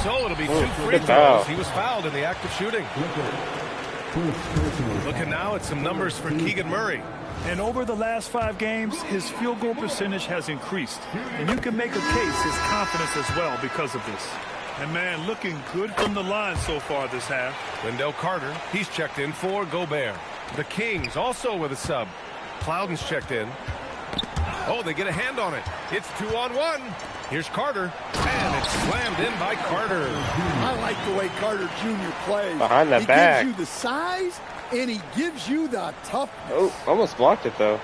So it'll be 2 free throws. He was fouled in the act of shooting. Looking now at some numbers for Keegan Murray. And over the last 5 games, his field goal percentage has increased. And you can make a case his confidence as well because of this. And, man, looking good from the line so far this half. Wendell Carter, he's checked in for Gobert. The Kings also with a sub. Plowden's checked in. Oh, they get a hand on it. It's 2-on-1. Here's Carter, and it's slammed in by Carter. I like the way Carter Jr. plays. Behind the back. He gives you the size, and he gives you the toughness. Oh, almost blocked it, though.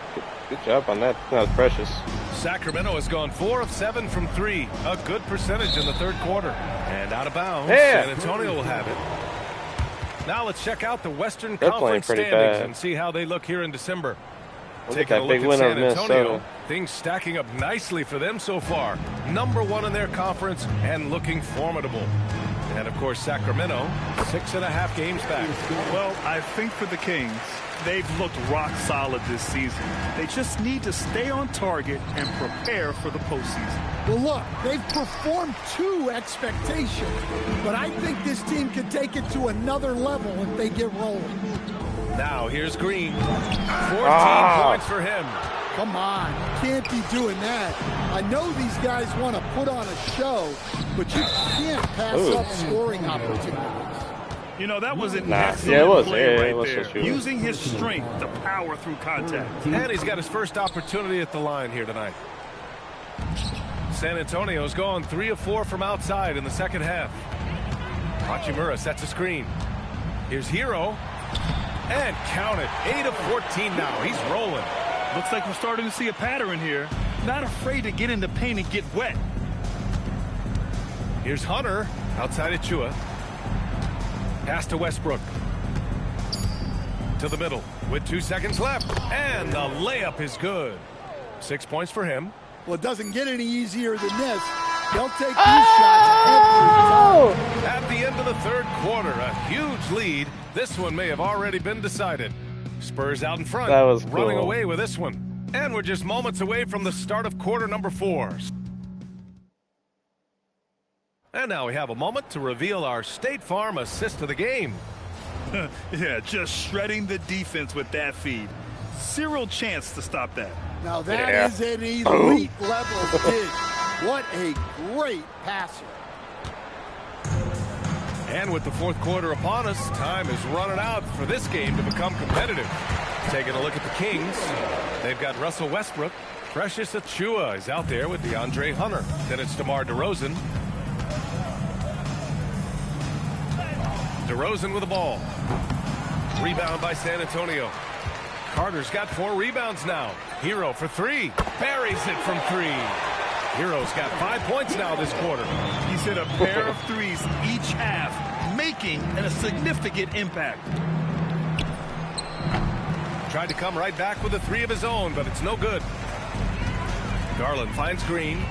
Good job on that. That was precious. Sacramento has gone 4 of 7 from 3. A good percentage in the third quarter. And out of bounds, Yeah. San Antonio will have it. Now let's check out the Western They're Conference playing pretty standings bad. and see how they look here in December. Look at Taking a that look big at win San over Antonio, Minnesota. things stacking up nicely for them so far. Number 1 in their conference and looking formidable. And, of course, Sacramento, 6.5 games back. Well, I think for the Kings, they've looked rock solid this season. They just need to stay on target and prepare for the postseason. Well, look, they've performed to expectation, but I think this team can take it to another level if they get rolling. Now, here's Green. 14 points for him. Come on, you can't be doing that. I know these guys want to put on a show, but you can't pass up scoring opportunities. You know, that was an Yeah, excellent it was. play Yeah, right it was there. so true. Using his strength to power through contact. And he's got his first opportunity at the line here tonight. San Antonio's gone 3 of 4 from outside in the second half. Hachimura sets a screen. Here's Hero. And count it. 8 of 14 now. He's rolling. Looks like we're starting to see a pattern here. Not afraid to get in the paint and get wet. Here's Hunter outside Achua. Pass to Westbrook. To the middle with 2 seconds left. And the layup is good. 6 points for him. Well, it doesn't get any easier than this. They'll take these shots every time. At the end of the third quarter, a huge lead. This one may have already been decided. Spurs out in front, That was running cool. away with this one. And we're just moments away from the start of quarter number 4. And now we have a moment to reveal our State Farm assist of the game. Yeah, just shredding the defense with that feed. Zero chance to stop that. Now that is an elite level dig. What a great passer. And with the fourth quarter upon us, time is running out for this game to become competitive. Taking a look at the Kings, they've got Russell Westbrook. Precious Achiuwa is out there with DeAndre Hunter. Then it's DeMar DeRozan. DeRozan with the ball. Rebound by San Antonio. Carter's got 4 rebounds now. Hero for 3. Buries it from 3. Hero's got 5 points now this quarter. He's hit a pair of threes each half, making a significant impact. Tried to come right back with a 3 of his own, but it's no good. Garland finds Green.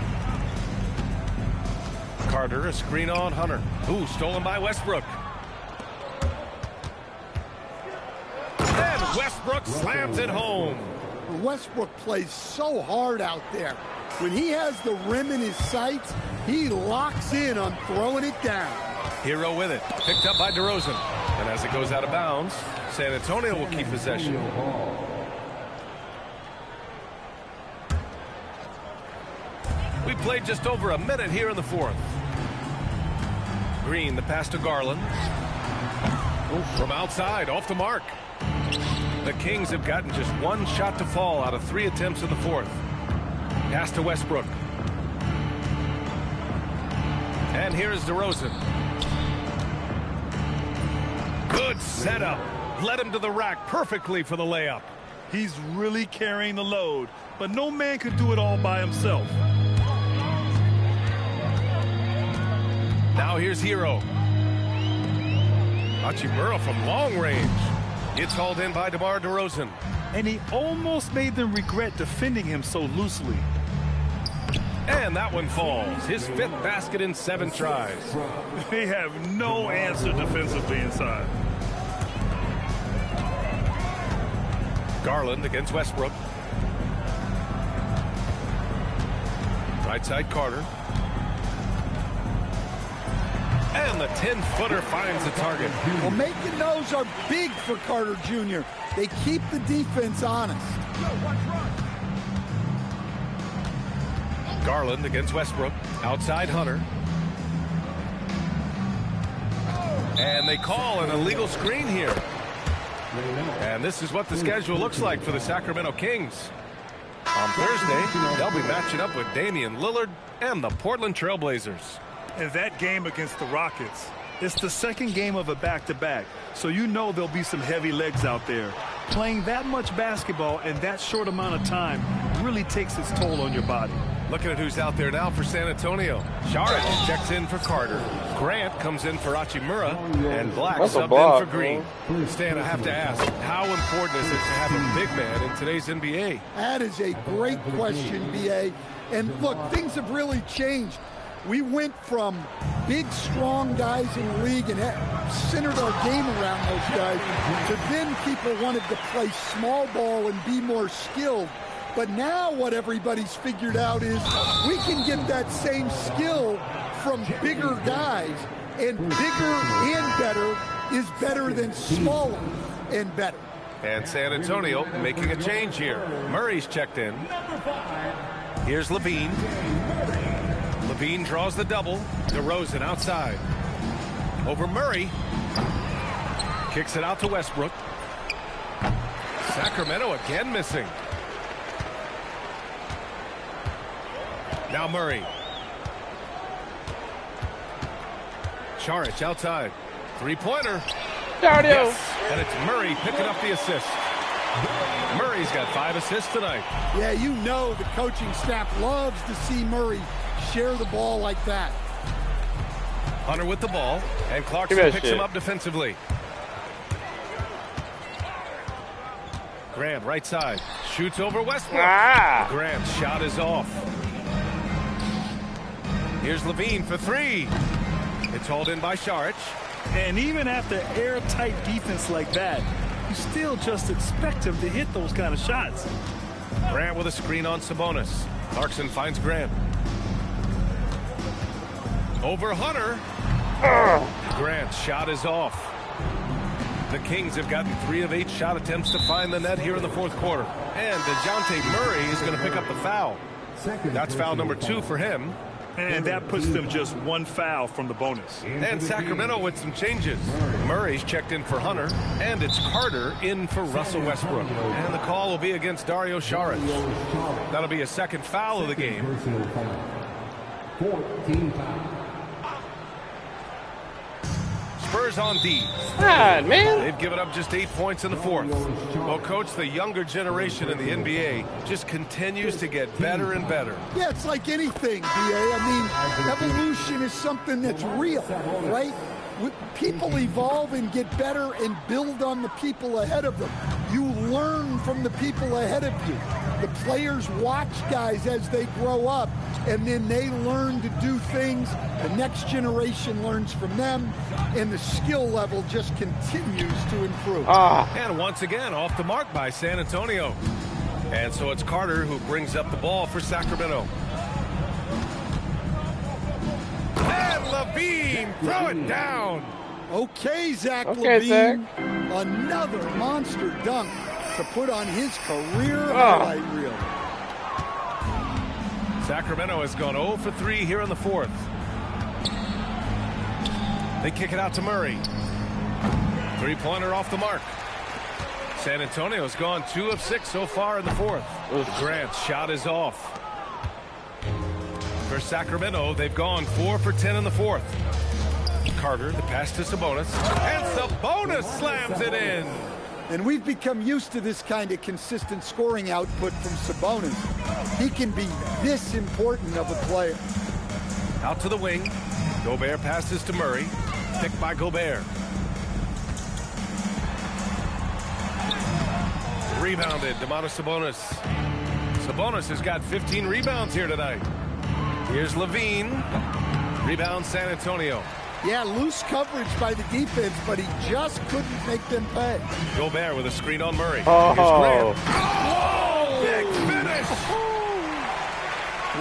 Carter, a screen on Hunter. Ooh, stolen by Westbrook. And Westbrook slams it home. Westbrook plays so hard out there. When he has the rim in his sights, he locks in on throwing it down. Hero with it. Picked up by DeRozan. And as it goes out of bounds, San Antonio will keep possession. We played just over a minute here in the fourth. Green, the pass to Garland. From outside, off the mark. The Kings have gotten just 1 shot to fall out of 3 attempts in the fourth. Pass to Westbrook. And here's DeRozan. Good setup. Led him to the rack perfectly for the layup. He's really carrying the load, but no man could do it all by himself. Now here's Hero. Hachimura from long range. It's hauled in by DeMar DeRozan. And he almost made them regret defending him so loosely. And that one falls. His 5th basket in 7 tries. They have no answer defensively inside. Garland against Westbrook. Right side Carter. And the 10-footer finds the target. Well, making those are big for Carter Jr. They keep the defense honest. Garland against Westbrook. Outside Hunter. And they call an illegal screen here. And this is what the schedule looks like for the Sacramento Kings. On Thursday, they'll be matching up with Damian Lillard and the Portland Trailblazers. And that game against the Rockets, it's the second game of a back-to-back, so you know there'll be some heavy legs out there. Playing that much basketball in that short amount of time really takes its toll on your body. Looking at who's out there now for San Antonio. Saric checks in for Carter. Grant comes in for Hachimura. And Black subbed in for Green. Stan, I have to ask, how important is it to have a big man in today's NBA? That is a great question, B.A. And look, things have really changed. We went from big, strong guys in the league and centered our game around those guys to then people wanted to play small ball and be more skilled. But now what everybody's figured out is we can get that same skill from bigger guys, and bigger and better is better than smaller and better. And San Antonio making a change here. Murray's checked in. Here's Levine. Levine draws the double. DeRozan outside. Over Murray. Kicks it out to Westbrook. Sacramento again missing. Now Murray. Saric outside. 3-pointer. Yes. And it's Murray picking up the assist. Murray's got 5 assists tonight. Yeah, you know the coaching staff loves to see Murray share the ball like that. Hunter with the ball, and Clarkson picks him up defensively. Grant right side. Shoots over Westbrook. Grant's shot is off. Here's Levine for 3. It's hauled in by Saric. And even after airtight defense like that, you still just expect him to hit those kind of shots. Grant with a screen on Sabonis. Clarkson finds Grant. Over Hunter. Grant's shot is off. The Kings have gotten 3 of 8 shot attempts to find the net here in the fourth quarter. And DeJounte Murray is going to pick up the foul. That's foul number 2 for him. And that puts them just 1 foul from the bonus. And Sacramento with some changes. Murray's checked in for Hunter, and it's Carter in for Russell Westbrook. And the call will be against Dario Saric. That'll be a second foul of the game. 14 foul. Spurs on D. God, man. They've given up just 8 points in the fourth. Well, Coach, the younger generation in the NBA just continues to get better and better. Yeah, it's like anything, BA. I mean, evolution is something that's real, right? People evolve and get better and build on the people ahead of them. You learn from the people ahead of you. The players watch guys as they grow up, and then they learn to do things. The next generation learns from them, and the skill level just continues to improve. And once again, off the mark by San Antonio. And so it's Carter who brings up the ball for Sacramento. And Levine, throw it down. Okay, Zach Okay, Levine. Zach. Another monster dunk to put on his career highlight reel. Sacramento has gone 0 for 3 here in the fourth. They kick it out to Murray. 3-pointer off the mark. San Antonio's gone 2 of 6 so far in the fourth. Grant's shot is off. For Sacramento, they've gone 4 for 10 in the fourth. Carter, the pass to Sabonis. And Sabonis slams it in. And we've become used to this kind of consistent scoring output from Sabonis. He can be this important of a player. Out to the wing. Gobert passes to Murray. Picked by Gobert. Rebounded, Domantas Sabonis. Sabonis has got 15 rebounds here tonight. Here's Levine. Rebound San Antonio. Yeah, loose coverage by the defense, but he just couldn't make them pay. Gobert with a screen on Murray. Oh. Here's Grant. Oh, big finish.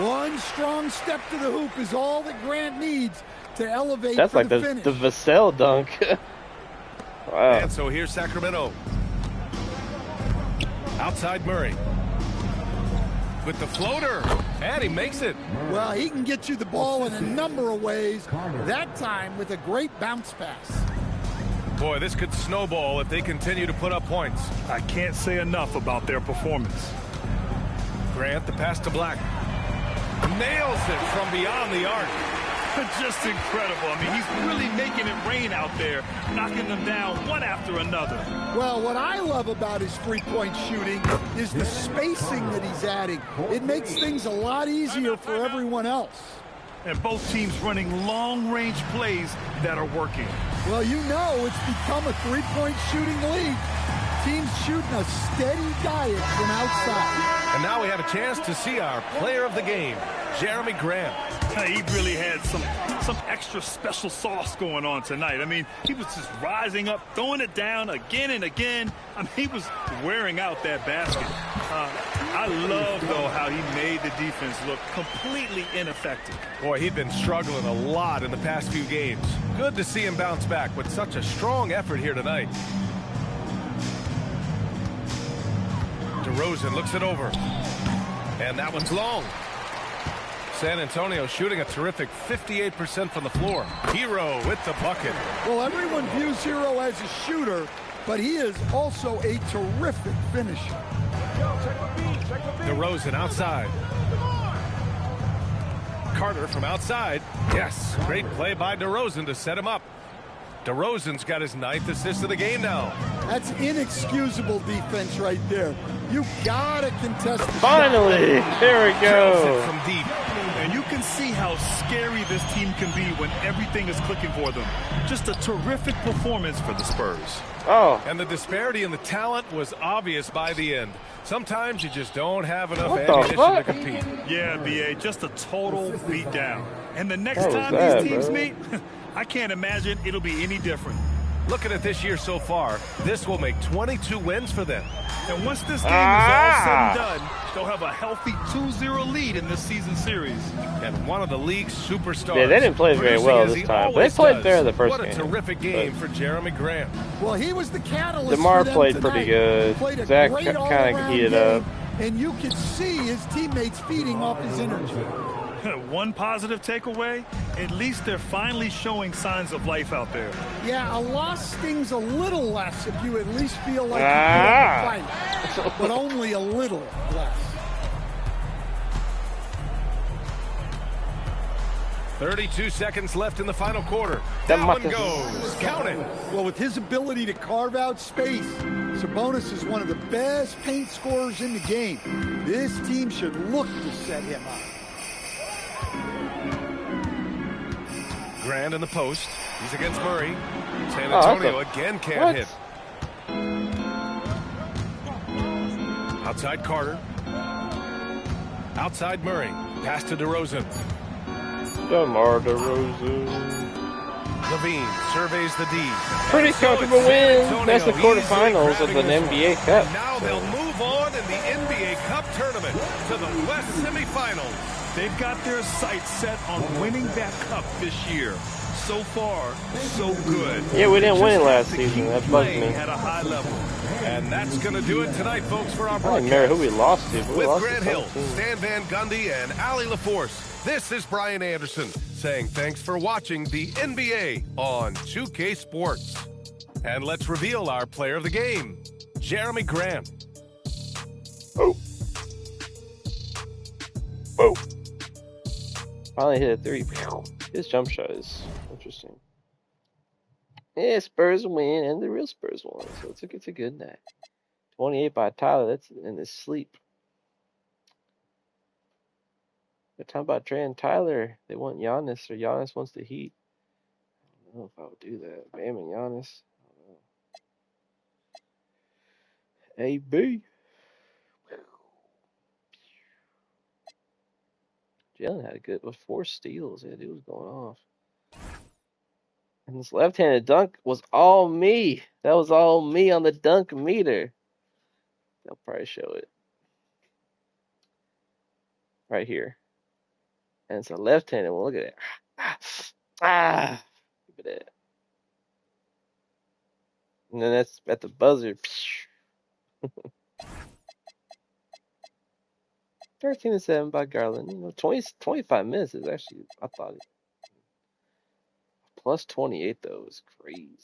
One strong step to the hoop is all that Grant needs to elevate That's for like the the finish. Vassell dunk. Wow. And so here's Sacramento. Outside Murray. With the floater. And he makes it. Well, he can get you the ball in a number of ways. That time with a great bounce pass. Boy, this could snowball if they continue to put up points. I can't say enough about their performance. Grant, the pass to Black. Nails it from beyond the arc. Just incredible. I mean, he's really making it rain out there, knocking them down one after another. Well, what I love about his three-point shooting is the spacing that he's adding. It makes things a lot easier for everyone else. And both teams running long-range plays that are working. Well, you know it's become a three-point shooting league. Teams shooting a steady diet from outside. And now we have a chance to see our player of the game, Jeremy Grant. He really had some extra special sauce going on tonight. I mean, he was just rising up, throwing it down again and again. I mean, he was wearing out that basket. I love, though, how he made the defense look completely ineffective. Boy, he'd been struggling a lot in the past few games. Good to see him bounce back with such a strong effort here tonight. DeRozan looks it over. And that one's long. San Antonio shooting a terrific 58% from the floor. Hero with the bucket. Well, everyone views Hero as a shooter, but he is also a terrific finisher. DeRozan outside. Carter from outside. Yes, great play by DeRozan to set him up. DeRozan's got his 9th assist of the game now. That's inexcusable defense right there. You gotta contest the Finally, shot. there we go. From deep. And you can see how scary this team can be when everything is clicking for them. Just a terrific performance for the Spurs. Oh. And the disparity in the talent was obvious by the end. Sometimes you just don't have enough What the ammunition to fuck? compete. Yeah, BA, just a total beatdown. And the next What was time that, these teams bro? meet, I can't imagine it'll be any different. Looking at this year so far, this will make 22 wins for them. And once this game is all said and done, they'll have a healthy 2-0 lead in this season series. And one of the league's superstars. Yeah, they didn't play very well this time. They played better the first game. What a terrific game for Jeremy Grant. Well, he was the catalyst. DeMar for them played tonight. pretty good. Played Zach great kind of all-around heated game, up. and you could see his teammates feeding off his energy. One positive takeaway, at least they're finally showing signs of life out there. Yeah, a loss stings a little less if you at least feel like you put up a fight, but only a little less. 32 seconds left in the final quarter. That one goes. Count it. Well, with his ability to carve out space, Sabonis is one of the best paint scorers in the game. This team should look to set him up. Grant in the post. He's against Murray. San Antonio again can't hit. Outside Carter. Outside Murray. Pass to DeRozan. DeMar DeRozan. Levine surveys the D. Pretty comfortable win. That's the quarterfinals of an NBA Cup. Now they'll move on in the NBA Cup tournament to the West semifinals. They've got their sights set on winning that cup this year. So far, so good. Yeah, we didn't win last season. That bugged me. At a high level. And that's going to do it tonight, folks, for our I broadcast. don't remember who we lost to. But With lost Grant to Hill, 17. Stan Van Gundy, and Ali LaForce, this is Brian Anderson saying thanks for watching the NBA on 2K Sports. And let's reveal our player of the game, Jeremy Grant. Oh. Whoa. Finally hit a three. His jump shot is interesting. Yeah, Spurs win, and the real Spurs won, so it's a good night. 28 by Tyler, that's in his sleep. They're talking about Trey and Tyler. They want Giannis, or Giannis wants the Heat. I don't know if I would do that. Bam and Giannis. I don't know. AB. Jalen had a good, with 4 steals. Yeah, dude was going off. And this left-handed dunk was all me. That was all me on the dunk meter. They'll probably show it. Right here. And it's a left-handed one. Look at it. Look at that. And then that's at the buzzer. 13-7 by Garland. 25 minutes is actually, I thought it. Plus 28 though is crazy.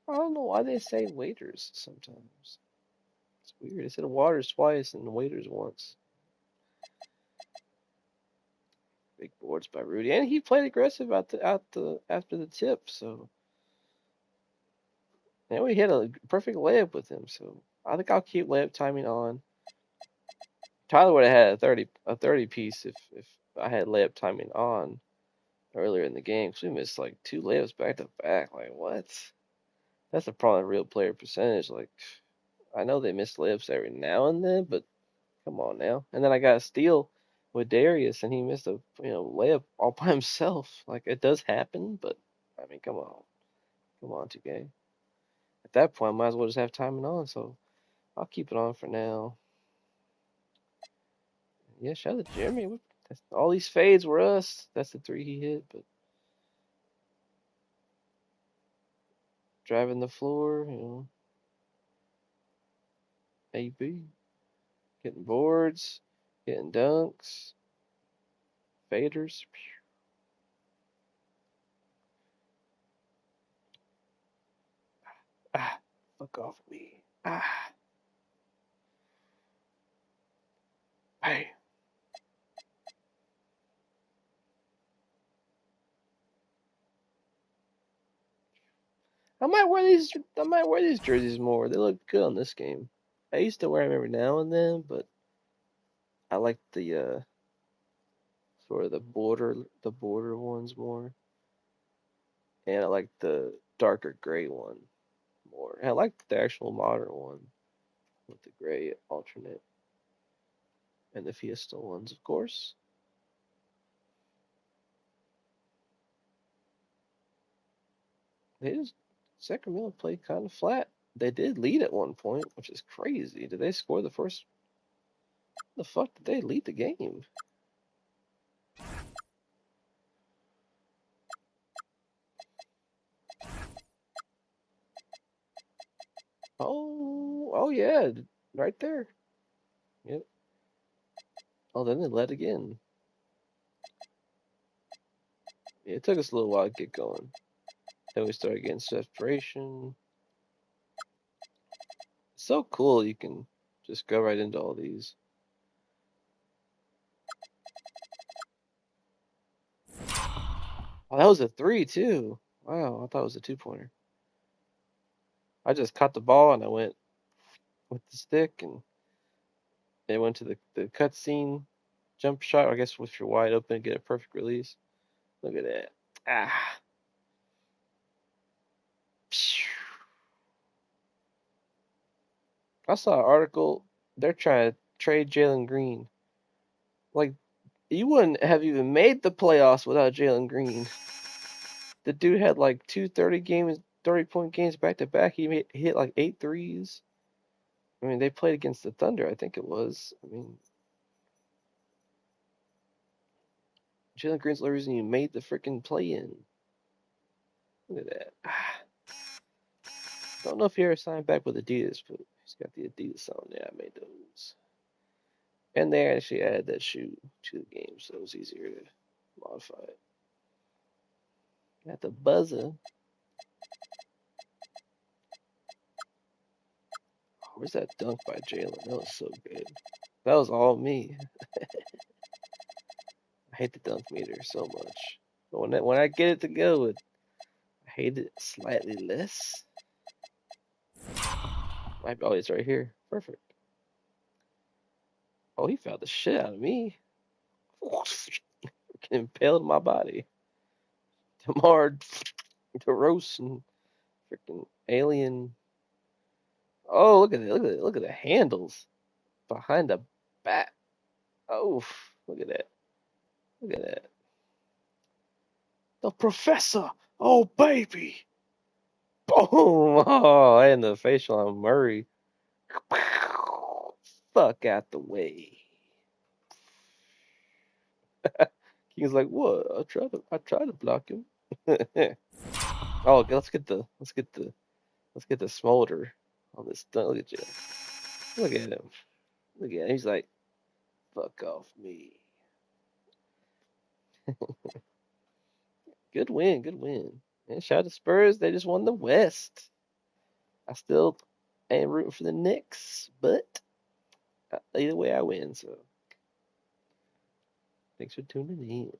I don't know why they say waiters sometimes. It's weird. They said waters twice and waiters once. Big boards by Rudy, and he played aggressive after the tip. So, and we had a perfect layup with him. So I think I'll keep layup timing on. Tyler would have had a 30 piece if I had layup timing on earlier in the game. Cause we missed like 2 layups back to back. Like what? That's the problem with real player percentage. Like I know they miss layups every now and then, but come on now. And then I got a steal with Darius, and he missed a layup all by himself. Like it does happen, but I mean, come on, 2K. At that point, I might as well just have timing on. So I'll keep it on for now. Yeah, shout out to Jeremy. All these fades were us. That's the 3 he hit, but driving the floor, AB. Getting boards, getting dunks, faders. Fuck off me. Hey. I might wear these jerseys more. They look good on this game. I used to wear them every now and then, but I like the sort of the border ones more. And I like the darker gray one more. And I like the actual modern one with the gray alternate. And the Fiesta ones, of course. Sacramento played kind of flat. They did lead at one point, which is crazy. Did they score the first? The fuck did they lead the game? Oh yeah, right there. Yep. Oh, then they led again. Yeah, it took us a little while to get going. Then we started getting separation. It's so cool you can just go right into all these. Oh, that was a 3 too. Wow, I thought it was a 2-pointer. I just caught the ball and I went with the stick and it went to the cutscene jump shot. I guess if you're wide open, get a perfect release. Look at that. Ah. I saw an article. They're trying to trade Jalen Green. Like, you wouldn't have even made the playoffs without Jalen Green. The dude had like 30-point games back to back. He hit like 8 threes. I mean, they played against the Thunder, I think it was. I mean, Jalen Green's the reason you made the freaking play-in. Look at that. Don't know if he ever signed back with Adidas, but he's got the Adidas on. Yeah, I made those. And they actually added that shoe to the game, so it was easier to modify it. Got the buzzer. Oh, where's that dunk by Jalen? That was so good. That was all me. I hate the dunk meter so much. But when I get it to go, I hate it slightly less. Oh, it's right here. Perfect. Oh, he fouled the shit out of me. Impaled my body. DeMar DeRozan, freaking alien. Oh, look at it. Look at the handles behind the back. Oh, look at that. Look at that. The professor. Oh, baby. Boom. Oh, and the facial on Murray. Fuck out the way. King's like, what? I tried to block him. Oh, let's get the smolder on this dunk. Look at you. Look at him. Look at him. He's like, fuck off me. Good win, good win. And shout out to Spurs. They just won the West. I still ain't rooting for the Knicks, but either way I win. So thanks for tuning in.